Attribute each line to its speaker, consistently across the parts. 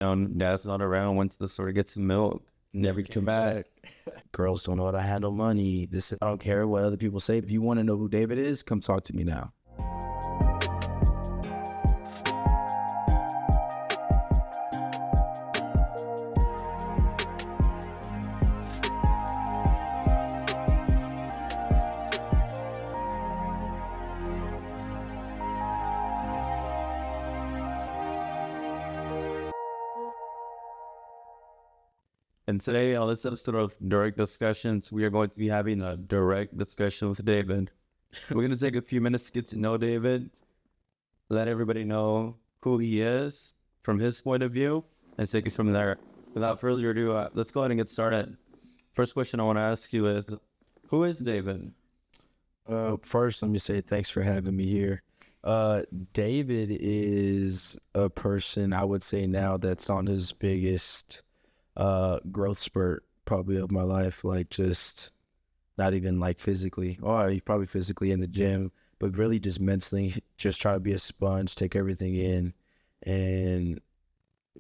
Speaker 1: Dad's not around, went to the store to get some milk, never came back.
Speaker 2: Girls don't know how to handle money. I don't care what other people say. If you want to know who David is, come talk to me now.
Speaker 1: And today on this episode of Direct Discussions, we are going to be having a direct discussion with David. We're going to take a few minutes to get to know David, let everybody know who he is from his point of view, and take it from there. Without further ado, let's go ahead and get started. First question I want to ask you is, who is David?
Speaker 2: First, let me say thanks for having me here. David is a person I would say now that's on his biggest growth spurt probably of my life, like just not even like physically, he's probably physically in the gym, but really just mentally, just try to be a sponge, take everything in and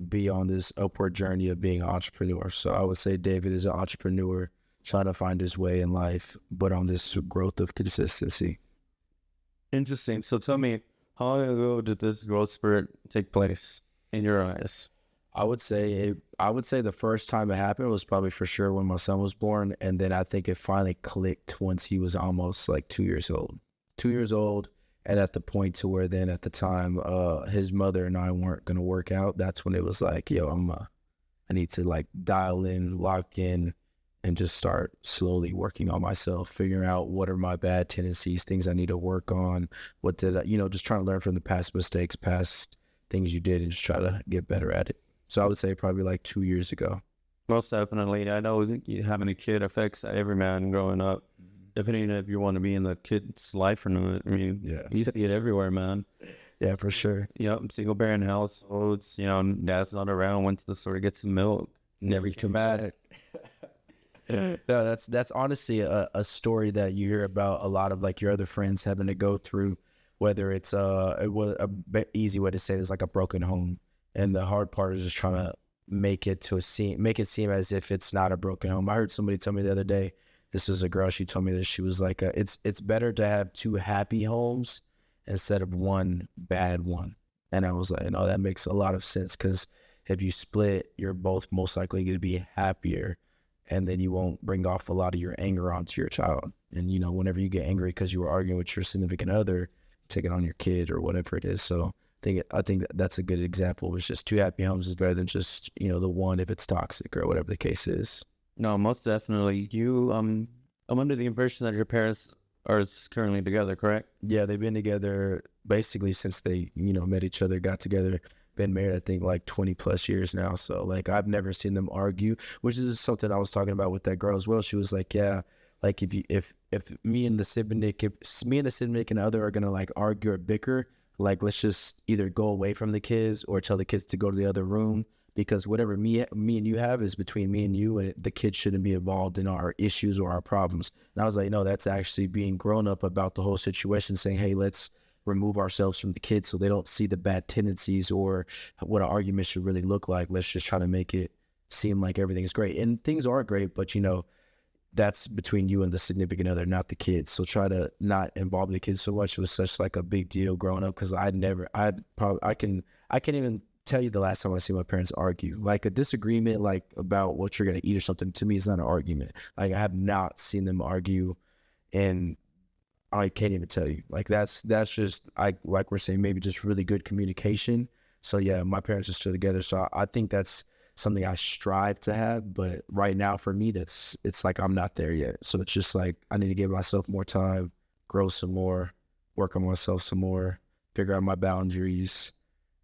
Speaker 2: be on this upward journey of being an entrepreneur. So I would say David is an entrepreneur trying to find his way in life, but on this growth of consistency.
Speaker 1: Interesting. So tell me, how long ago did this growth spurt take place in your eyes?
Speaker 2: I would say the first time it happened was probably for sure when my son was born, and then I think it finally clicked once he was almost like 2 years old. 2 years old, and at the point to where then at the time his mother and I weren't gonna work out. That's when it was like, yo, I need to like dial in, lock in, and just start slowly working on myself, figuring out what are my bad tendencies, things I need to work on, what did I, just trying to learn from the past mistakes, past things you did, and just try to get better at it. So I would say probably like 2 years ago.
Speaker 1: Most definitely. I know having a kid affects every man growing up, depending if you want to be in the kid's life or not. I mean,
Speaker 2: Yeah.
Speaker 1: you see it everywhere, man.
Speaker 2: Yeah, for sure.
Speaker 1: Yep, single parent households, dad's not around, went to the store to get some milk, never came back.
Speaker 2: No, that's honestly a story that you hear about a lot of like your other friends having to go through, whether it's easy way to say it is like a broken home. And the hard part is just trying to make it seem as if it's not a broken home. I heard somebody tell me the other day, this was a girl, she told me this, she was like, it's better to have two happy homes instead of one bad one. And I was like, no, that makes a lot of sense, because if you split, you're both most likely going to be happier, and then you won't bring off a lot of your anger onto your child. And, whenever you get angry because you were arguing with your significant other, take it on your kid or whatever it is. So I think that's a good example. It's just two happy homes is better than just, the one if it's toxic or whatever the case is.
Speaker 1: No, most definitely. I'm under the impression that your parents are currently together, correct?
Speaker 2: Yeah, they've been together basically since they, met each other, got together, been married, I think like 20 plus years now. So like, I've never seen them argue, which is something I was talking about with that girl as well. She was like, yeah, like if me and the sibling and the other are going to like argue or bicker, like, let's just either go away from the kids or tell the kids to go to the other room, because whatever me and you have is between me and you, and the kids shouldn't be involved in our issues or our problems. And I was like, no, that's actually being grown up about the whole situation, saying, hey, let's remove ourselves from the kids so they don't see the bad tendencies or what an argument should really look like. Let's just try to make it seem like everything is great. And things are great, but that's between you and the significant other, not the kids. So try to not involve the kids so much. It was such like a big deal growing up, because I can't even tell you the last time I see my parents argue. Like a disagreement, like about what you're gonna eat or something, to me is not an argument. Like I have not seen them argue, and I can't even tell you. Like that's just, like we're saying, maybe just really good communication. So yeah, my parents are still together. So I think that's something I strive to have, but right now for me, it's like I'm not there yet. So it's just like I need to give myself more time, grow some more, work on myself some more, figure out my boundaries,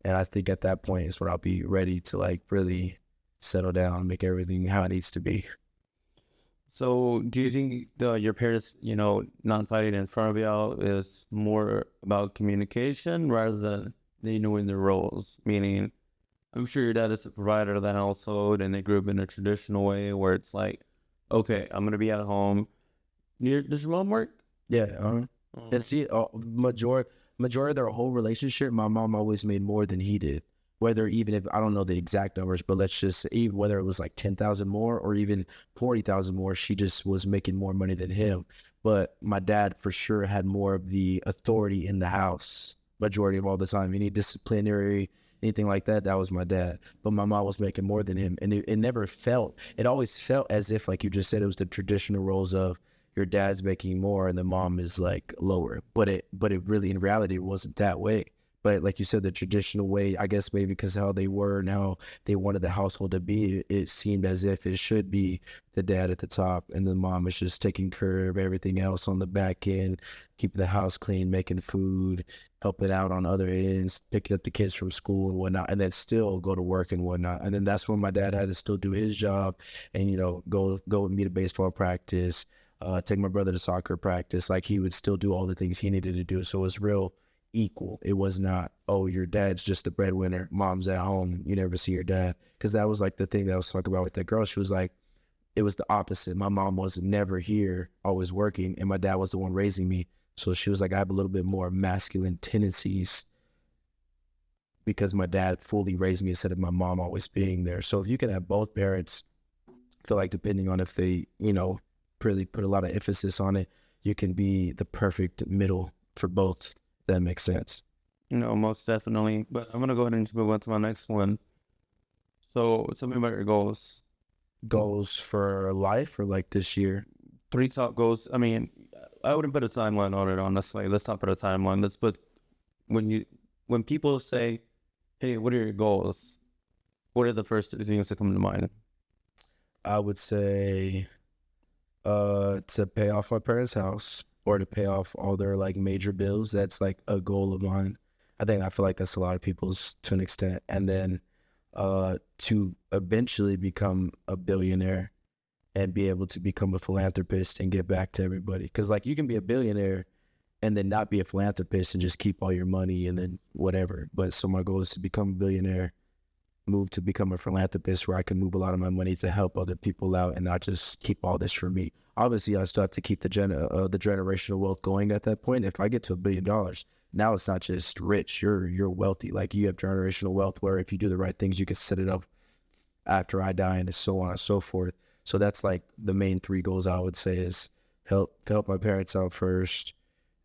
Speaker 2: and I think at that point is when I'll be ready to like really settle down, make everything how it needs to be.
Speaker 1: So do you think your parents, not fighting in front of y'all is more about communication rather than they knowing their roles? Meaning, I'm sure your dad is the provider of that household, and they grew up in a traditional way where it's like, okay, I'm going to be at home. Does your mom work?
Speaker 2: Yeah. And see, majority of their whole relationship, my mom always made more than he did. whether even if I don't know the exact numbers, but let's just say whether it was like 10,000 more or even 40,000 more, she just was making more money than him. But my dad for sure had more of the authority in the house majority of all the time. Any disciplinary, anything like that, that was my dad. But my mom was making more than him. And it never felt, it always felt as if, like you just said, it was the traditional roles of your dad's making more and the mom is like lower. But it really, in reality, it wasn't that way. But like you said, the traditional way, I guess maybe because how they were and how they wanted the household to be, it seemed as if it should be the dad at the top and the mom is just taking care of everything else on the back end, keeping the house clean, making food, helping out on other ends, picking up the kids from school and whatnot, and then still go to work and whatnot. And then that's when my dad had to still do his job and, go with me to baseball practice, take my brother to soccer practice. Like he would still do all the things he needed to do. So it was real equal. It was not, oh, your dad's just the breadwinner, mom's at home, you never see your dad. Because that was like the thing that I was talking about with that girl. She was like, it was the opposite. My mom was never here, always working, and my dad was the one raising me. So she was like, I have a little bit more masculine tendencies because my dad fully raised me instead of my mom always being there. So if you can have both parents, I feel like depending on if they, really put a lot of emphasis on it, you can be the perfect middle for both. That makes sense.
Speaker 1: Most definitely. But I'm gonna go ahead and move on to my next one. So tell me about your goals.
Speaker 2: Goals for life or like this year?
Speaker 1: 3 top goals. I mean, I wouldn't put a timeline on it, honestly. Let's not put a timeline. Let's put when people say, "Hey, what are your goals?" What are the first things that come to mind?
Speaker 2: I would say to pay off my parents' house or to pay off all their like major bills. That's like a goal of mine. I feel like that's a lot of people's to an extent. And then to eventually become a billionaire and be able to become a philanthropist and give back to everybody. Because like you can be a billionaire and then not be a philanthropist and just keep all your money and then whatever. But so my goal is to become a billionaire, move to become a philanthropist where I can move a lot of my money to help other people out and not just keep all this for me. Obviously, I still have to keep the generational wealth going at that point. If I get to $1 billion, now it's not just rich, you're wealthy. Like you have generational wealth where if you do the right things, you can set it up after I die and so on and so forth. So that's like the main 3 goals I would say is help my parents out first,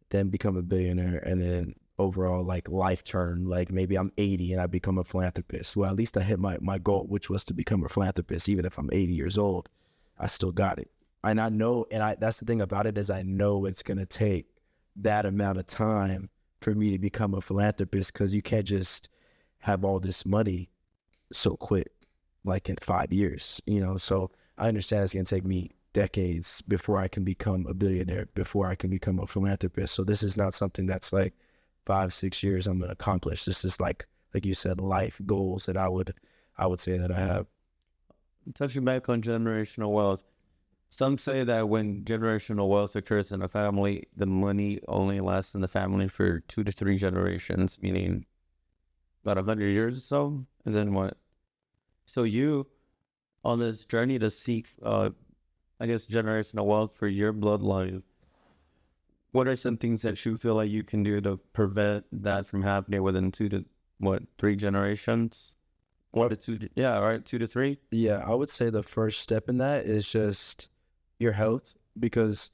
Speaker 2: then become a billionaire, and then overall like life turn, like maybe I'm 80 and I become a philanthropist. Well, at least I hit my goal, which was to become a philanthropist. Even if I'm 80 years old, I still got it. And I know, that's the thing about it is I know it's going to take that amount of time for me to become a philanthropist because you can't just have all this money so quick, like in 5 years, So I understand it's going to take me decades before I can become a billionaire, before I can become a philanthropist. So this is not something that's like 5-6 years I'm going to accomplish. This is like you said, life goals that I would say that I have.
Speaker 1: Touching back on generational wealth, some say that when generational wealth occurs in a family, the money only lasts in the family for 2 to 3 generations, meaning about 100 years or so. And then what? So you, on this journey to seek, generational wealth for your bloodline, what are some things that you feel like you can do to prevent that from happening within 2 to 3 generations? 1 to 2, yeah, right, 2 to 3.
Speaker 2: Yeah, I would say the first step in that is just your health, because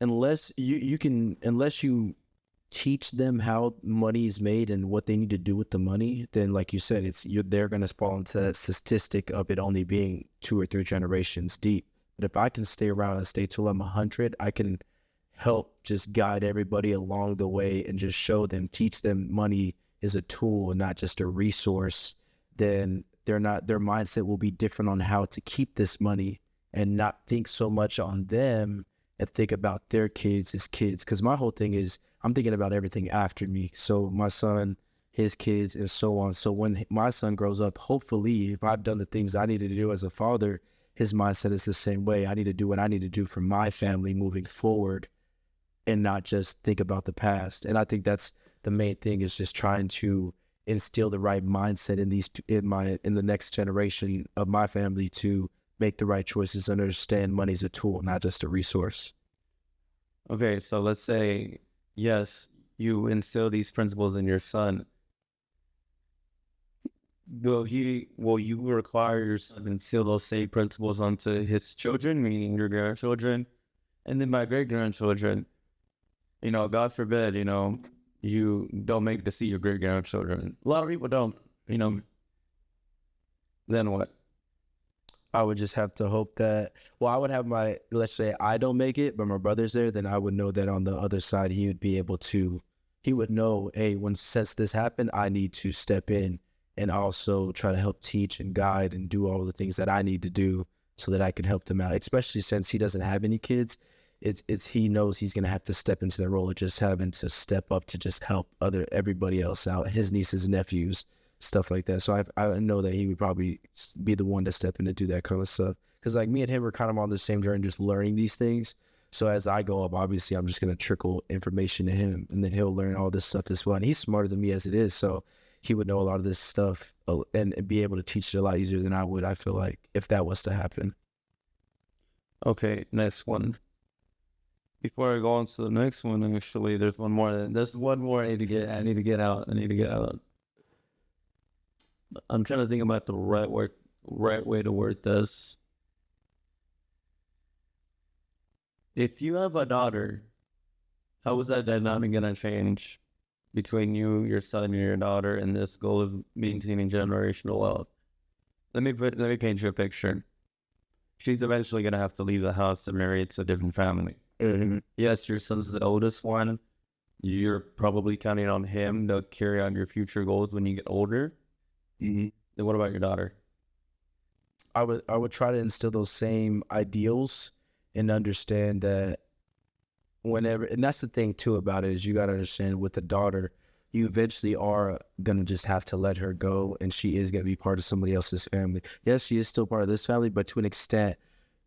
Speaker 2: unless you teach them how money is made and what they need to do with the money, then like you said, they're gonna fall into that statistic of it only being 2 or 3 generations deep. But if I can stay around and stay till I'm 100, I can help just guide everybody along the way and just teach them money is a tool and not just a resource. Then their mindset will be different on how to keep this money and not think so much on them and think about their kids as kids. Because my whole thing is I'm thinking about everything after me. So my son, his kids, and so on. So when my son grows up, hopefully, if I've done the things I needed to do as a father, his mindset is the same way. I need to do what I need to do for my family moving forward and not just think about the past. And I think that's the main thing, is just trying to instill the right mindset in the next generation of my family to make the right choices and understand money's a tool, not just a resource.
Speaker 1: Okay, so let's say, yes, you instill these principles in your son. will you require your son to instill those same principles onto his children, meaning your grandchildren, and then my great grandchildren? God forbid, you don't make to see your great grandchildren. A lot of people don't, then what?
Speaker 2: I would just have to hope that, I would have let's say I don't make it, but my brother's there, then I would know that on the other side, he would know, hey, since this happened, I need to step in and also try to help teach and guide and do all the things that I need to do so that I can help them out, especially since he doesn't have any kids. He knows he's going to have to step into the role of just having to step up to just help everybody else out, his nieces and nephews, stuff like that. So I know that he would probably be the one to step in to do that kind of stuff. Because like me and him are kind of on the same journey, just learning these things. So as I go up, obviously I'm just going to trickle information to him, and then he'll learn all this stuff as well. And he's smarter than me as it is. So he would know a lot of this stuff and be able to teach it a lot easier than I would, I feel like, if that was to happen.
Speaker 1: Okay, next one. Before I go on to the next one, actually, there's one more I need to get out. I'm trying to think about the right way to word this. If you have a daughter, how is that dynamic gonna change between you, your son, and your daughter, and this goal of maintaining generational wealth? Let me paint you a picture. She's eventually gonna have to leave the house and marry to a different family.
Speaker 2: Mm-hmm.
Speaker 1: Yes, your son's the oldest one. You're probably counting on him to carry on your future goals when you get older.
Speaker 2: Mm-hmm.
Speaker 1: Then what about your daughter?
Speaker 2: I would try to instill those same ideals and understand that and that's the thing too about it, is you got to understand with the daughter, you eventually are going to just have to let her go, and she is going to be part of somebody else's family. Yes, she is still part of this family, but to an extent,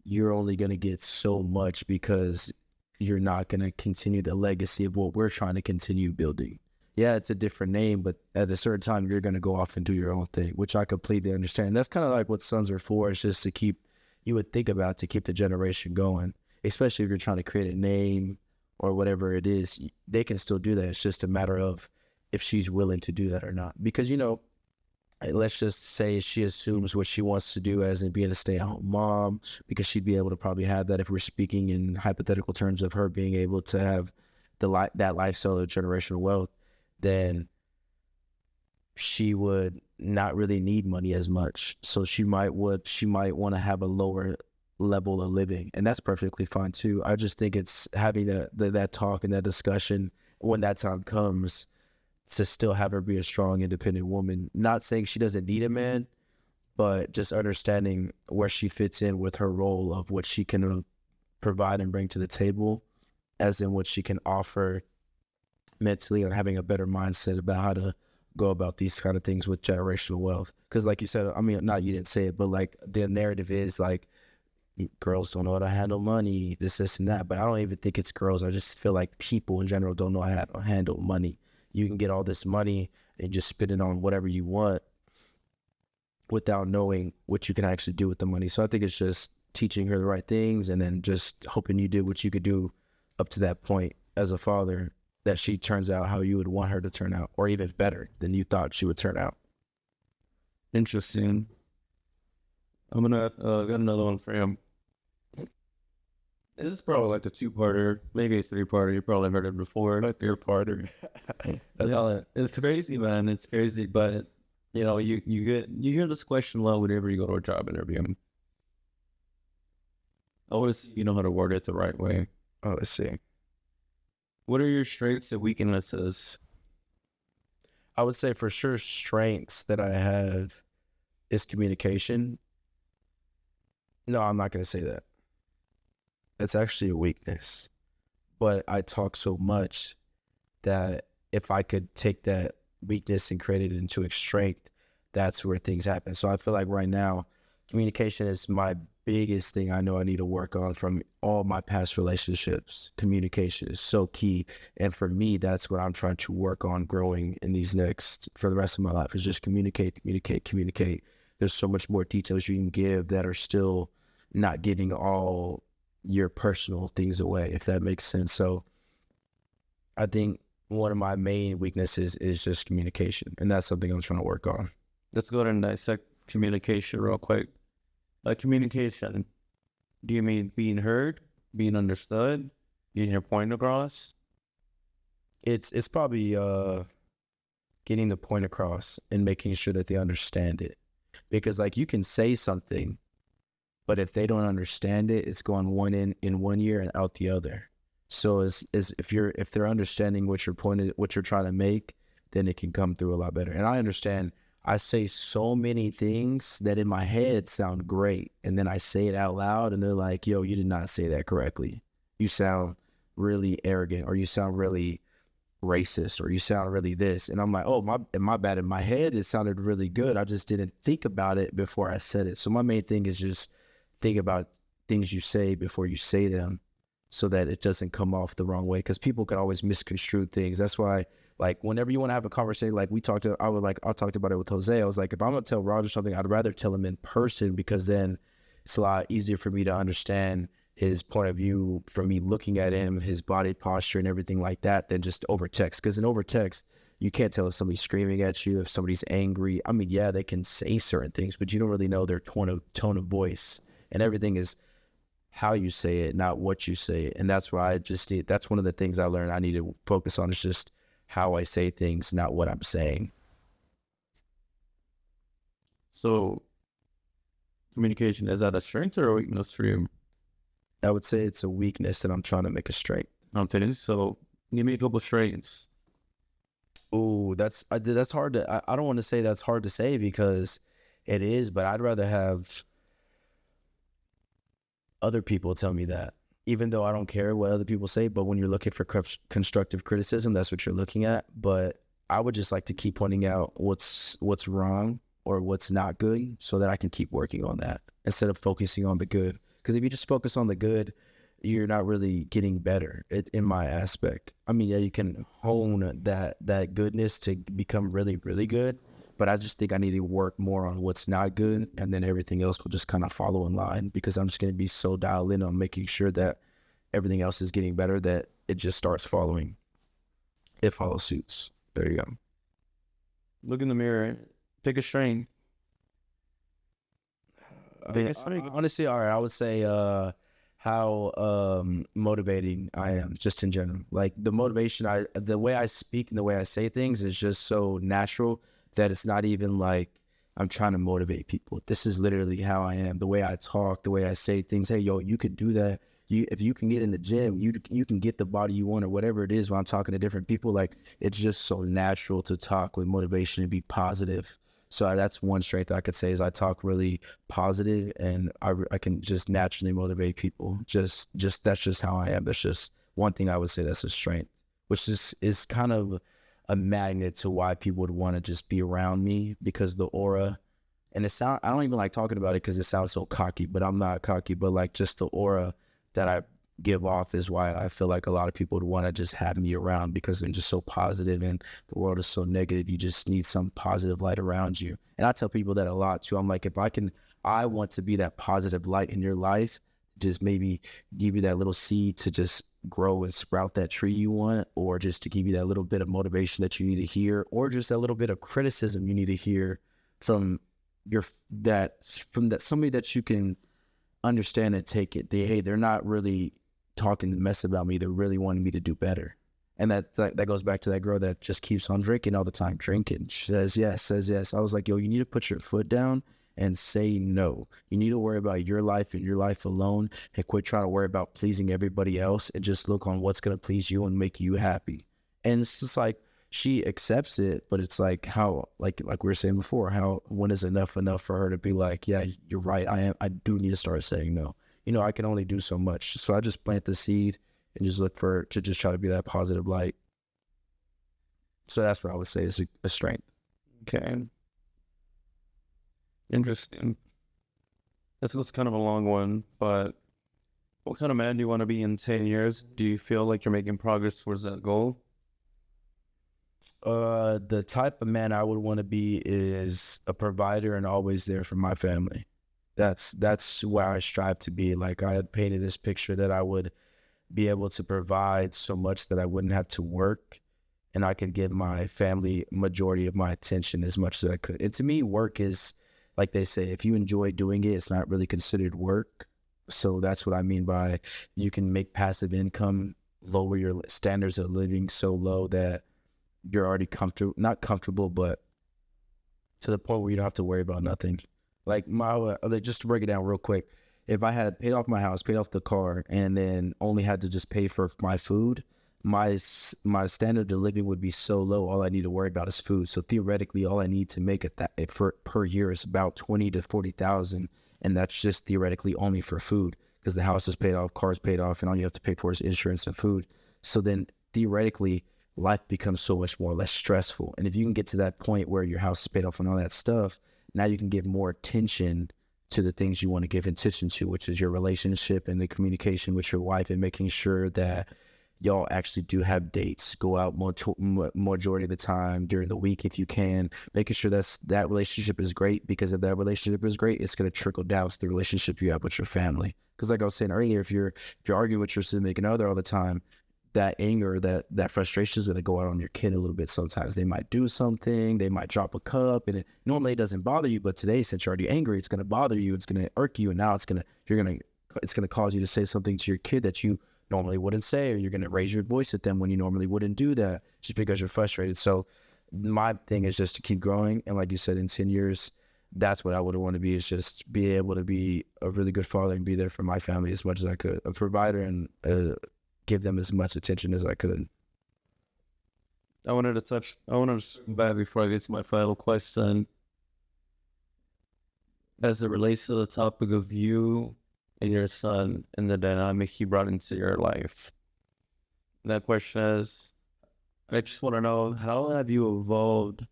Speaker 2: you're only going to get so much because you're not going to continue the legacy of what we're trying to continue building. Yeah, it's a different name, but at a certain time, you're going to go off and do your own thing, which I completely understand. And that's kind of like what sons are for. It's just to keep the generation going, especially if you're trying to create a name or whatever it is. They can still do that. It's just a matter of if she's willing to do that or not. Because, let's just say she assumes what she wants to do as in being a stay-at-home mom, because she'd be able to probably have that if we're speaking in hypothetical terms of her being able to have that lifestyle of generational wealth. Then she would not really need money as much. So she might want to have a lower level of living, and that's perfectly fine too. I just think it's having that talk and that discussion when that time comes to still have her be a strong, independent woman. Not saying she doesn't need a man, but just understanding where she fits in with her role of what she can provide and bring to the table, as in what she can offer mentally, and having a better mindset about how to go about these kind of things with generational wealth. Because like you said, I mean, not you didn't say it, but like the narrative is like girls don't know how to handle money, this and that. But I don't even think it's girls. I just feel like people in general don't know how to handle money. You can get all this money and just spend it on whatever you want without knowing what you can actually do with the money. So I think it's just teaching her the right things, and then just hoping you did what you could do up to that point as a father, that she turns out how you would want her to turn out, or even better than you thought she would turn out.
Speaker 1: Interesting. I'm gonna got another one for him. This is probably like a two-parter, maybe a three-parter. You probably heard it before.
Speaker 2: A third-parter.
Speaker 1: That's all. It's crazy, man. It's crazy, but you hear this question a lot whenever you go to a job interview. Always, you know how to word it the right way.
Speaker 2: Oh, let's see.
Speaker 1: What are your strengths and weaknesses?
Speaker 2: I would say for sure strengths that I have is communication. No, I'm not going to say that. It's actually a weakness. But I talk so much that if I could take that weakness and create it into a strength, that's where things happen. So I feel like right now, communication is my biggest thing I know I need to work on from all my past relationships. Communication is so key. And for me, that's what I'm trying to work on growing in for the rest of my life, is just communicate. There's so much more details you can give that are still not giving all your personal things away, if that makes sense. So I think one of my main weaknesses is just communication, and that's something I'm trying to work on.
Speaker 1: let's go ahead and dissect communication real quick. Communication. Do you mean being heard, being understood, getting your point across?
Speaker 2: It's probably getting the point across and making sure that they understand it. Because like you can say something, but if they don't understand it, it's going one in one ear and out the other. So if they're understanding what you're trying to make, then it can come through a lot better. And I understand I say so many things that in my head sound great, and then I say it out loud and they're like, yo, you did not say that correctly. You sound really arrogant, or you sound really racist, or you sound really this. And I'm like, oh, my bad. In my head it sounded really good, I just didn't think about it before I said it. So my main thing is just think about things you say before you say them, so that it doesn't come off the wrong way, because people can always misconstrue things. That's why, like, whenever you want to have a conversation, like I talked about it with Jose. I was like, if I'm gonna tell Roger something, I'd rather tell him in person, because then it's a lot easier for me to understand his point of view from me looking at him, his body posture and everything like that, than just over text. Because in over text, you can't tell if somebody's screaming at you, if somebody's angry. I mean, yeah, they can say certain things, but you don't really know their tone of voice. And everything is how you say it, not what you say. And that's why that's one of the things I learned I need to focus on, is just how I say things, not what I'm saying.
Speaker 1: So communication, is that a strength or a weakness for you?
Speaker 2: I would say it's a weakness that I'm trying to make a strength.
Speaker 1: Okay, so give me a couple strengths.
Speaker 2: Oh, that's hard to, I don't want to say that's hard to say, because it is, but I'd rather have other people tell me that, even though I don't care what other people say. But when you're looking for constructive criticism, that's what you're looking at. But I would just like to keep pointing out what's wrong or what's not good, so that I can keep working on that instead of focusing on the good. Because if you just focus on the good, you're not really getting better in my aspect. I mean, yeah, you can hone that goodness to become really, really good, but I just think I need to work more on what's not good, and then everything else will just kind of follow in line, because I'm just going to be so dialed in on making sure that everything else is getting better that it just starts following. It follows suits. There you go.
Speaker 1: Look in the mirror, pick a strength.
Speaker 2: Honestly, all right, I would say how motivating I am, just in general. Like the motivation, the way I speak and the way I say things is just so natural that it's not even like I'm trying to motivate people. This is literally how I am. The way I talk, the way I say things. Hey, yo, you could do that. If you can get in the gym, you can get the body you want, or whatever it is. When I'm talking to different people, like it's just so natural to talk with motivation and be positive. So that's one strength I could say, is I talk really positive, and I can just naturally motivate people. Just that's just how I am. That's just one thing I would say that's a strength, which is kind of a magnet to why people would want to just be around me, because the aura, and I don't even like talking about it because it sounds so cocky, but I'm not cocky, but like just the aura that I give off is why I feel like a lot of people would want to just have me around, because I'm just so positive and the world is so negative. You just need some positive light around you. And I tell people that a lot too. I'm like, I want to be that positive light in your life, just maybe give you that little seed to just grow and sprout that tree you want, or just to give you that little bit of motivation that you need to hear, or just a little bit of criticism you need to hear from somebody that you can understand and take it. They're not really talking mess about me, they're really wanting me to do better. And that goes back to that girl that just keeps on drinking all the time. She says yes. I was like, yo, you need to put your foot down and say no. You need to worry about your life and your life alone, and quit trying to worry about pleasing everybody else, and just look on what's going to please you and make you happy. And it's just like, she accepts it, but it's like how, like we were saying before, how when is enough for her to be like, yeah, you're right, I do need to start saying no. I can only do so much. So I just plant the seed and just look to just try to be that positive light. So that's what I would say is a strength.
Speaker 1: Okay. Interesting. This was kind of a long one, but what kind of man do you want to be in 10 years? Do you feel like you're making progress towards that goal?
Speaker 2: The type of man I would want to be is a provider and always there for my family. That's where I strive to be. Like, I had painted this picture that I would be able to provide so much that I wouldn't have to work, and I could give my family majority of my attention as much as I could. And to me, work is, like they say, if you enjoy doing it, it's not really considered work. So that's what I mean by you can make passive income, lower your standards of living so low that you're already comfortable, not comfortable, but to the point where you don't have to worry about nothing. Like just to break it down real quick, if I had paid off my house, paid off the car, and then only had to just pay for my food, my standard of living would be so low. All I need to worry about is food. So theoretically, all I need to make per year is about 20 to 40,000, and that's just theoretically only for food because the house is paid off, car's paid off, and all you have to pay for is insurance and food. So then theoretically, life becomes so much more less stressful. And if you can get to that point where your house is paid off and all that stuff, now you can give more attention to the things you want to give attention to, which is your relationship and the communication with your wife, and making sure that y'all actually do have dates, go out majority of the time during the week if you can, making sure that relationship is great, because if that relationship is great, it's going to trickle down to the relationship you have with your family. Because like I was saying earlier, if you're arguing with your significant other all the time, that anger, that frustration is going to go out on your kid a little bit. Sometimes they might do something, they might drop a cup, and it normally doesn't bother you, but today, since you're already angry, it's going to bother you, it's going to irk you, and now it's going to cause you to say something to your kid that you normally wouldn't say, or you're going to raise your voice at them when you normally wouldn't do that, just because you're frustrated. So my thing is just to keep growing, and like you said, in 10 years, that's what I would want to be, is just be able to be a really good father and be there for my family as much as I could, a provider, and give them as much attention as I could.
Speaker 1: I wanted to come back before I get to my final question. As it relates to the topic of you and your son and the dynamic you brought into your life. That question is, I just want to know, how have you evolved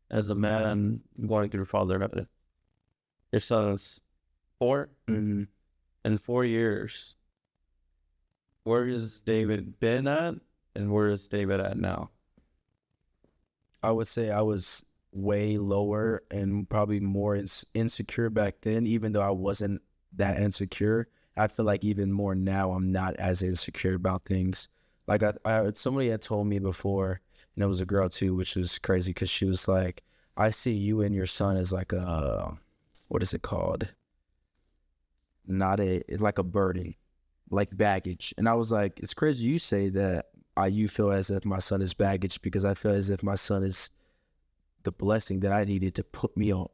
Speaker 1: as a man going through fatherhood? Your son is 4.
Speaker 2: Mm-hmm.
Speaker 1: In 4 years, where has David been at, and where is David at now?
Speaker 2: I would say I was way lower and probably more insecure back then, even though I wasn't that insecure. I feel like even more now, I'm not as insecure about things. Like somebody had told me before, and it was a girl too, which was crazy, because she was like, I see you and your son as like what is it called? Like a burden, like baggage. And I was like, it's crazy you say that. You feel as if my son is baggage, because I feel as if my son is the blessing that I needed to put me on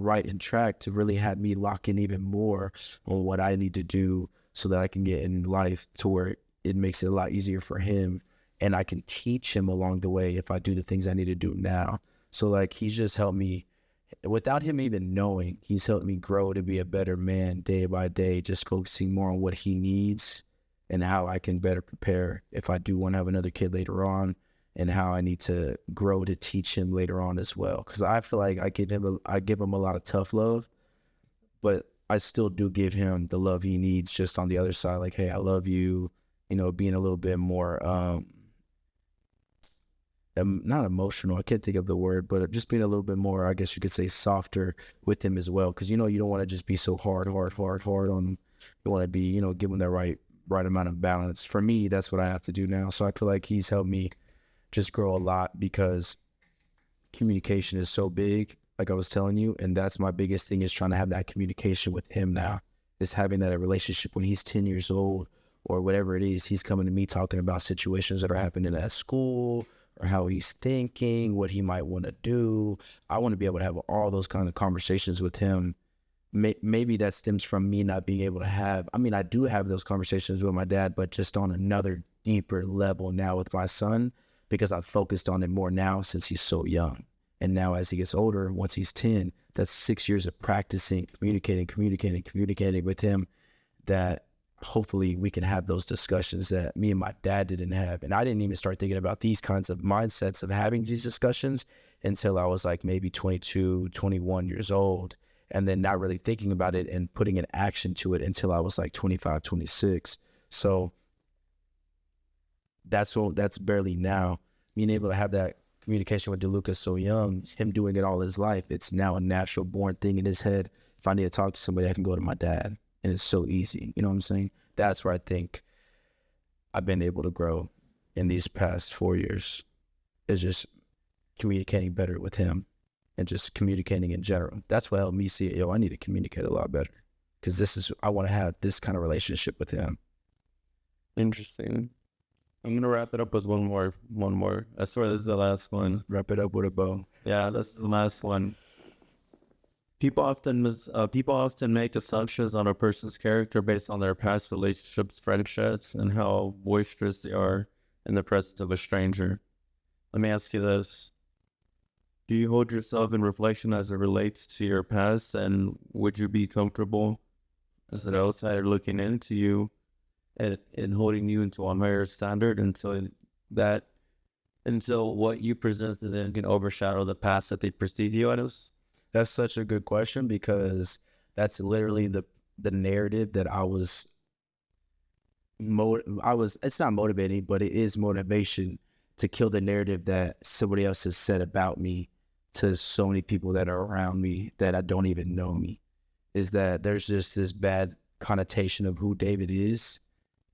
Speaker 2: right and track, to really have me lock in even more on what I need to do so that I can get in life to where it makes it a lot easier for him, and I can teach him along the way if I do the things I need to do now. So like, he's just helped me, without him even knowing, he's helped me grow to be a better man day by day, just focusing more on what he needs and how I can better prepare if I do want to have another kid later on, and how I need to grow to teach him later on as well. Because I feel like I give him a lot of tough love, but I still do give him the love he needs just on the other side. Like, hey, I love you, being a little bit more, not emotional, I can't think of the word, but just being a little bit more, I guess you could say, softer with him as well. Because, you don't want to just be so hard on him. You want to be, give him that right amount of balance. For me, that's what I have to do now. So I feel like he's helped me just grow a lot, because communication is so big, like I was telling you, and that's my biggest thing, is trying to have that communication with him now, is having that relationship when he's 10 years old or whatever it is. He's coming to me talking about situations that are happening at school, or how he's thinking, what he might want to do. I want to be able to have all those kind of conversations with him. Maybe that stems from me not being able to have, I do have those conversations with my dad, but just on another deeper level now with my son, because I've focused on it more now since he's so young. And now as he gets older, once he's 10, that's 6 years of practicing, communicating with him, that hopefully we can have those discussions that me and my dad didn't have. And I didn't even start thinking about these kinds of mindsets of having these discussions until I was like maybe 22, 21 years old. And then not really thinking about it and putting an action to it until I was like 25, 26. So that's barely now. Being able to have that communication with DeLuca so young, him doing it all his life, it's now a natural born thing in his head. If I need to talk to somebody, I can go to my dad. And it's so easy. You know what I'm saying? That's where I think I've been able to grow in these past 4 years. is just communicating better with him and just communicating in general. That's what helped me see it. Yo, I need to communicate a lot better because I want to have this kind of relationship with him.
Speaker 1: Interesting. I'm gonna wrap it up with one more. I swear this is the last one.
Speaker 2: Wrap it up with a bow.
Speaker 1: Yeah, this is the last one. People often make assumptions on a person's character based on their past relationships, friendships, and how boisterous they are in the presence of a stranger. Let me ask you this. Do you hold yourself in reflection as it relates to your past, and would you be comfortable as an outsider looking into you and holding you into a higher standard until what you present to them can overshadow the past that they perceive you as?
Speaker 2: That's such a good question because that's literally the narrative that it's not motivating, but it is motivation to kill the narrative that somebody else has said about me to so many people that are around me that I don't even know me, is that there's just this bad connotation of who David is.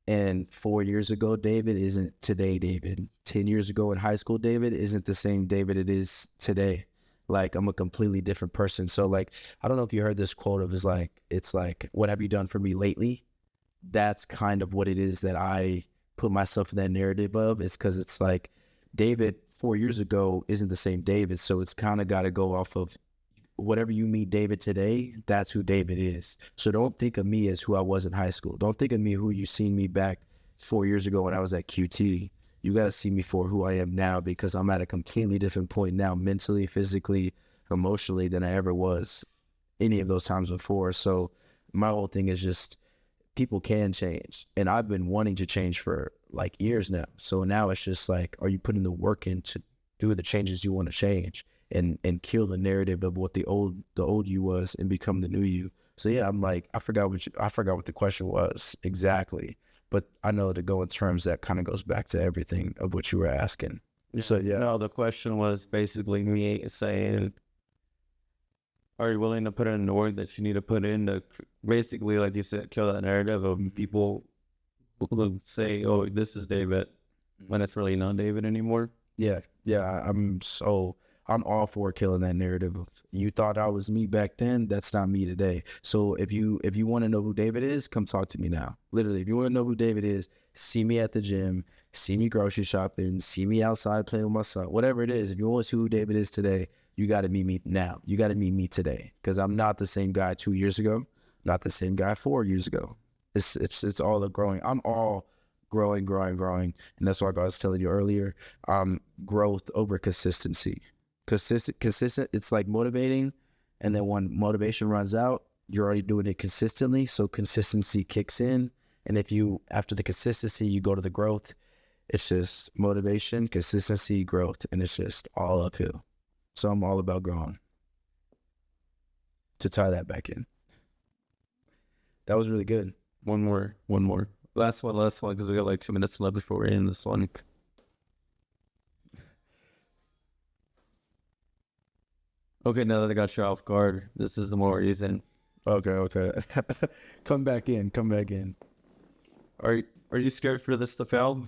Speaker 2: And 4 years ago, David isn't today David. 10 years ago in high school, David isn't the same David it is today. Like, I'm a completely different person. So, like, I don't know if you heard this quote of it's like, what have you done for me lately? That's kind of what it is that I put myself in that narrative of. It's because it's like David 4 years ago isn't the same David. So it's kind of got to go off of whatever you meet David today, that's who David is. So don't think of me as who I was in high school. Don't think of me who you seen me back 4 years ago when I was at QT. You got to see me for who I am now because I'm at a completely different point now, mentally, physically, emotionally, than I ever was any of those times before. So my whole thing is just people can change. And I've been wanting to change for like years now. So now it's just like, are you putting the work in to do the changes you want to change and kill the narrative of what the old you was and become the new you? So yeah, I'm like, I forgot what the question was exactly. But I know to go in terms that kind of goes back to everything of what you were asking. So yeah.
Speaker 1: No, the question was basically me saying, are you willing to put in the work that you need to put in to basically, like you said, kill that narrative of people who say, oh, this is David, when it's really not David anymore?
Speaker 2: Yeah. I'm all for killing that narrative of you thought I was me back then. That's not me today. So if you want to know who David is, come talk to me now. Literally, if you want to know who David is, see me at the gym, see me grocery shopping, see me outside playing with my son, whatever it is. If you want to see who David is today, you got to meet me now. You got to meet me today because I'm not the same guy 2 years ago, not the same guy 4 years ago. It's all a growing. I'm all growing. And that's what I was telling you earlier. Growth over consistency. Consistent, it's like motivating, and then when motivation runs out, you're already doing it consistently, so consistency kicks in. And if you, after the consistency, you go to the growth, it's just motivation, consistency, growth, and it's just all uphill. So I'm all about growing. To tie that back in. That was really good.
Speaker 1: One more. Last one, because we got like 2 minutes left before we end this one. Okay, now that I got you off guard, this is the more reason.
Speaker 2: Okay. Come back in.
Speaker 1: Are you scared for this to fail?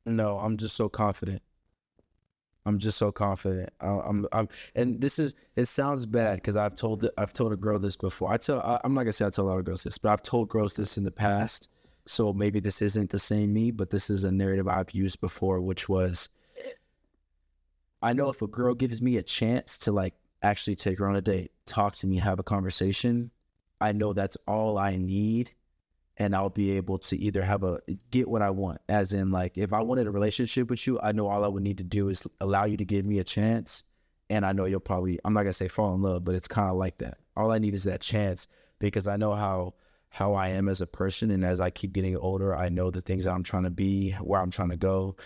Speaker 2: No, I'm just so confident. I'm and this is, it sounds bad because I've told a girl this before. I'm not gonna say I tell a lot of girls this, but I've told girls this in the past. So maybe this isn't the same me, but this is a narrative I've used before, which was, I know if a girl gives me a chance to like actually take her on a date, talk to me, have a conversation, I know that's all I need. And I'll be able to either get what I want. As in, like, if I wanted a relationship with you, I know all I would need to do is allow you to give me a chance. And I know you'll probably, I'm not going to say fall in love, but it's kind of like that. All I need is that chance because I know how I am as a person. And as I keep getting older, I know the things that I'm trying to be, where I'm trying to go.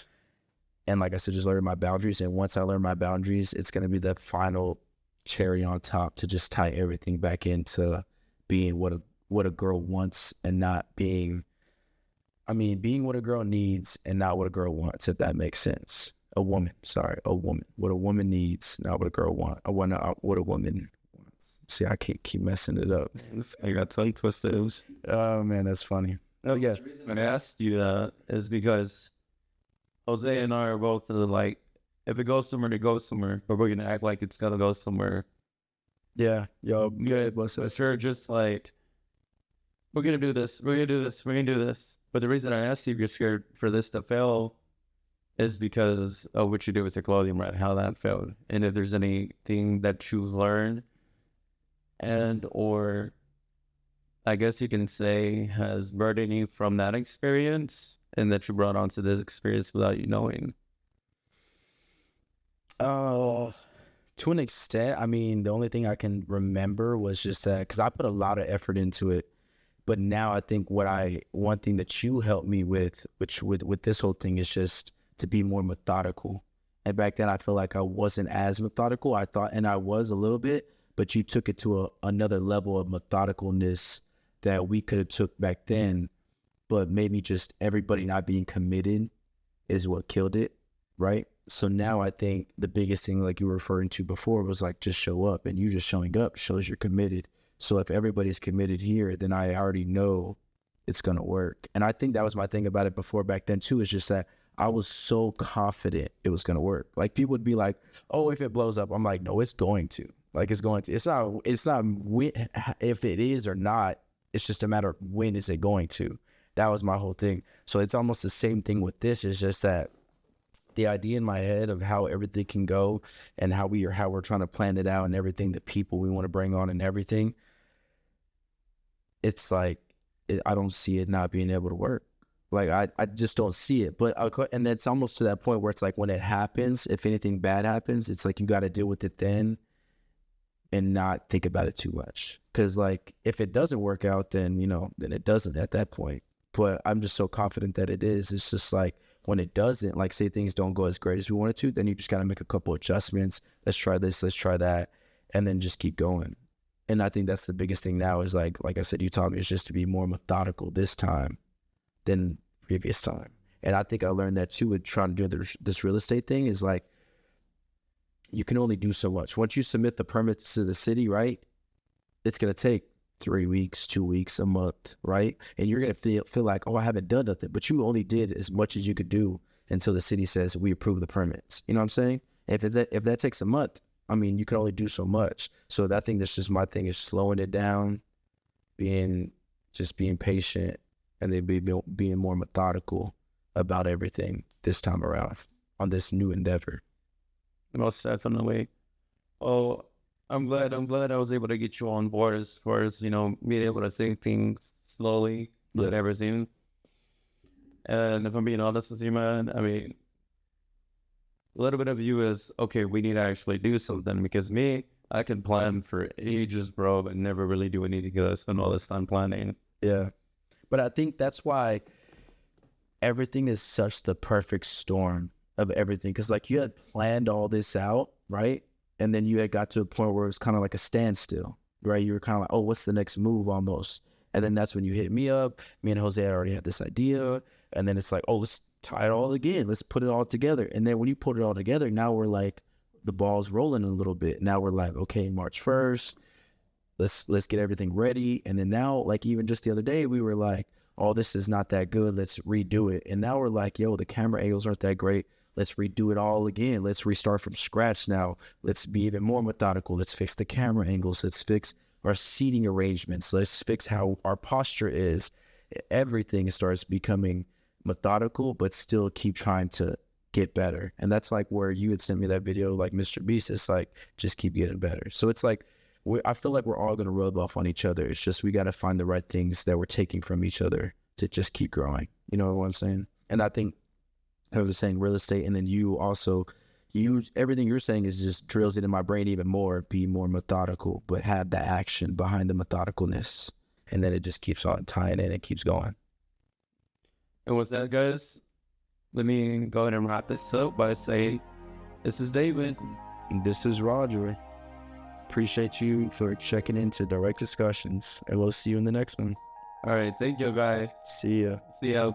Speaker 2: And like I said, just learn my boundaries. And once I learn my boundaries, it's going to be the final cherry on top to just tie everything back into being what a girl wants and not being what a girl needs and not what a girl wants, if that makes sense. A woman. What a woman needs, not what a girl wants. What a woman wants. See, I can't keep messing it up.
Speaker 1: I got tongue twisted.
Speaker 2: Oh man, that's funny.
Speaker 1: Oh yeah. The reason I asked you that is because Jose and I are both like, if it goes somewhere, it goes somewhere, but we're gonna act like it's gonna go somewhere.
Speaker 2: Yeah, yo,
Speaker 1: Yeah, but sure, just like we're gonna do this, we're gonna do this, we're gonna do this. But the reason I asked you if you're scared for this to fail is because of what you do with your clothing, right? How that failed, and if there's anything that you've learned, and or I guess you can say has burdened you from that experience, and that you brought onto this experience without you knowing.
Speaker 2: Oh, to an extent. I mean, the only thing I can remember was just that because I put a lot of effort into it. But now I think one thing that you helped me with, which with this whole thing, is just to be more methodical. And back then, I feel like I wasn't as methodical. I thought, and I was a little bit, but you took it to another level of methodicalness that we could have took back then. But maybe just everybody not being committed is what killed it, right? So now I think the biggest thing, like you were referring to before, was like just show up, and you just showing up shows you're committed. So if everybody's committed here, then I already know it's going to work. And I think that was my thing about it before back then too, is just that I was so confident it was going to work. Like people would be like, oh, if it blows up, I'm like, no, it's going to. Like it's going to. It's not when, if it is or not. It's just a matter of when is it going to. That was my whole thing. So it's almost the same thing with this. It's just that the idea in my head of how everything can go and how we're trying to plan it out and everything, the people we want to bring on and everything, it's like I don't see it not being able to work. Like I just don't see it. But and that's almost to that point where it's like when it happens, if anything bad happens, it's like you got to deal with it then and not think about it too much. Because like if it doesn't work out, then then it doesn't at that point. But I'm just so confident that it is. It's just like when it doesn't, like say things don't go as great as we wanted to, then you just got to make a couple adjustments. Let's try this, let's try that, and then just keep going. And I think that's the biggest thing now is like I said, you taught me, is just to be more methodical this time than previous time. And I think I learned that too with trying to do this real estate thing is like, you can only do so much. Once you submit the permits to the city, right, it's going to take 3 weeks, 2 weeks, a month, right? And you're going to feel like, oh, I haven't done nothing. But you only did as much as you could do until the city says we approve the permits. You know what I'm saying? If that takes a month, I mean, you can only do so much. So I think that's just my thing, is slowing it down, being patient, and then being more methodical about everything this time around on this new endeavor.
Speaker 1: Most definitely. Oh, I'm glad I was able to get you on board as far as, being able to think things slowly with everything. And if I'm being honest with you, man, I mean, a little bit of you is, okay, we need to actually do something, because me, I can plan for ages, bro, but never really do anything because I spend all this time planning.
Speaker 2: Yeah. But I think that's why everything is such the perfect storm of everything. Because like you had planned all this out, right? And then you had got to a point where it was kind of like a standstill, right? You were kind of like, oh, what's the next move almost? And then that's when you hit me up. Me and Jose had already had this idea. And then it's like, oh, let's tie it all again. Let's put it all together. And then when you put it all together, now we're like, the ball's rolling a little bit. Now we're like, okay, March 1st, let's get everything ready. And then now, like even just the other day, we were like, oh, this is not that good. Let's redo it. And now we're like, yo, the camera angles aren't that great. Let's redo it all again. Let's restart from scratch now. Let's be even more methodical. Let's fix the camera angles. Let's fix our seating arrangements. Let's fix how our posture is. Everything starts becoming methodical, but still keep trying to get better. And that's like where you had sent me that video, like Mr. Beast. It's like, just keep getting better. So it's like, I feel like we're all going to rub off on each other. It's just we got to find the right things that we're taking from each other to just keep growing. You know what I'm saying? And I think I was saying real estate, and then you also everything you're saying is just drills it in my brain even more. Be more methodical, but have the action behind the methodicalness, and then it just keeps on tying in and keeps going.
Speaker 1: And with that, guys, let me go ahead and wrap this up by saying, this is David.
Speaker 2: This is Roger. Appreciate you for checking into Direct Discussions, and we'll see you in the next one.
Speaker 1: All right, thank you, guys.
Speaker 2: See ya.
Speaker 1: See ya.